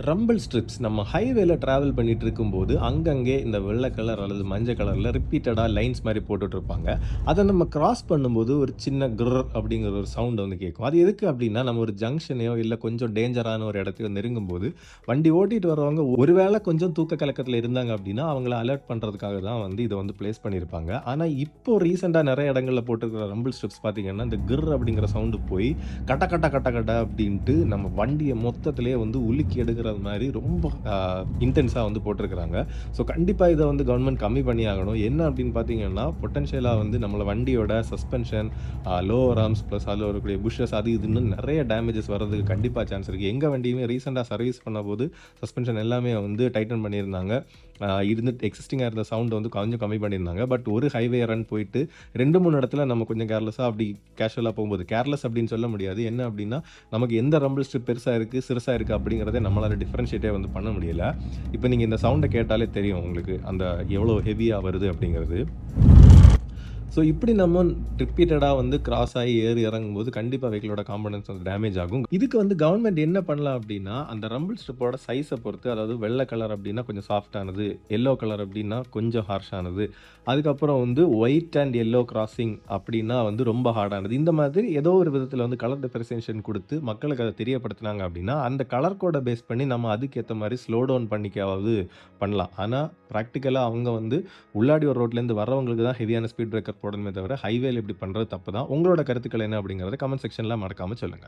Rumble strips நம்ம ஹைவேல travel பண்ணிட்டு இருக்கும்போது, அங்கங்கே இந்த வெள்ள கலர் அல்லது மஞ்ச கலர்ல ரிப்பீட்டடா லைன்ஸ் மாரி போட்டுட்ருப்பாங்க. அத நம்ம கிராஸ் பண்ணும்போது ஒரு சின்ன அப்படிங்கிற ஒரு சவுண்ட் வந்து கேட்கும். அது எதுக்கு அப்டின்னா, நம்ம ஒரு ஜங்ஷனையோ இல்ல கொஞ்சம் டேஞ்சரான ஒரு இடத்தையோ நெருங்கும்போது, வண்டி ஓட்டிட்டு வரவங்க ஒருவேள கொஞ்சம் தூக்க கலக்கத்துல இருந்தாங்க அப்டின்னா, அவங்கள அலர்ட் பண்றதுக்காக தான் வந்து இத வந்து பிளேஸ் பண்ணியிருப்பாங்க. ஆனா, இப்போ ரீசென்ட்டா நெறைய இடங்கள்ல போட்டிருக்கிற ரம்பிள் ஸ்ட்ரிப்ஸ் பார்த்தீங்கன்னா, இந்த அப்படிங்கிற சவுண்ட் போய் கட கட கட கட அப்டின்ட்டு நம்ம வண்டிய மொத்தத்திலேயே வந்து உலுக்கி எடுக்கிற மாரி ரொம்ப இன்டென்ஸா வந்து போட்டிருக்கிறாங்க. ஸோ கண்டிப்பா இத வந்து கவர்ன்மெண்ட் கம்மி பண்ணியாகணும். என்ன அப்படின்னு பார்த்தீங்கன்னா, பொட்டன்ஷியலா வந்து நம்மள வண்டியோட சஸ்பென்ஷன், லோவர் ஆர்ம்ஸ் பிளஸ் அதில வரக்கூடிய புஷஸ் அது இதுன்னு நெறைய டேமேஜஸ் வர்றதுக்கு கண்டிப்பா சான்ஸ் இருக்கு. எங்க வண்டியுமே ரீசென்ட்டா சர்வீஸ் பண்ணபோது சஸ்பென்ஷன் எல்லாமே வந்து டைட்டன் பண்ணியிருந்தாங்க. இருந்துட்டு எக்ஸிஸ்டிங்கா இருந்த சவுண்ட் வந்து கொஞ்சம் கம்மி பண்ணியிருந்தாங்க. பட் ஒரு ஹைவே ரன் போயிட்டு 2, 3 இடத்துல நம்ம கொஞ்சம் கேர்லெஸ்ஸா அப்படி கேஷுவலா போகும்போது கேர்லெஸ் அப்படின்னு சொல்ல முடியாது. என்ன அப்படின்னா, நமக்கு எந்த ரம்பிள் ஸ்ட்ரிப் பெருசா இருக்கு, சிறுசா இருக்கு அப்படிங்கிறத நம்மளால டிஃபரன்ஷியேட்டே வந்து பண்ண முடியல. இப்ப நீங்க இந்த சவுண்ட கேட்டாலே தெரியும் உங்களுக்கு. அந்த எவ்வளோ ஹெவியா வருது அப்படிங்கிறது. ஸோ இப்படி நம்ம ரிப்பீட்டடா வந்து கிராஸ் ஆகி ஏறி இறங்கும்போது கண்டிப்பா வெஹிக்கிளோட காம்பனன்ட்ஸ் வந்து டேமேஜ் ஆகும். இதுக்கு வந்து கவர்ன்மெண்ட் என்ன பண்ணலாம் அப்படின்னா, அந்த ரம்பிள் ஸ்ட்ரிப்போட சைஸ பொறுத்து அதாவது வெள்ள கலர் அப்படின்னா கொஞ்சம் சாஃப்ட்டானது, எல்லோ கலர் அப்படின்னா கொஞ்சம் ஹார்ஷானது, அதுக்கப்புறம் வந்து ஒயிட் அண்ட் எல்லோ கிராசிங் அப்படின்னா வந்து ரொம்ப ஹார்டானது. இந்த மாதிரி ஏதோ ஒரு விதத்தில வந்து கலர் டிஃபரன்சியேஷன் குடுத்து மக்களுக்கு அத தெரியப்படுத்துனாங்க அப்படின்னா, அந்த கலர் கோட பேஸ் பண்ணி நம்ம அதுக்கேத்த மாரி ஸ்லோ டவுன் பண்ணிக்காவது பண்ணலாம். ஆனா பிராக்டிகலா அவங்க வந்து உள்ளாடி ஒரு ரோட்லேருந்து வரவங்களுக்கு தான் ஹெவியான ஸ்பீட் பிரேக்கர் போடணுமே தவிர, ஹைவேல இப்படி பண்றது தப்பு தான். உங்களோட கருத்துக்கள் என்ன அப்படிங்கிறத கமெண்ட் செக்ஷன்ல மறக்காம சொல்லுங்க.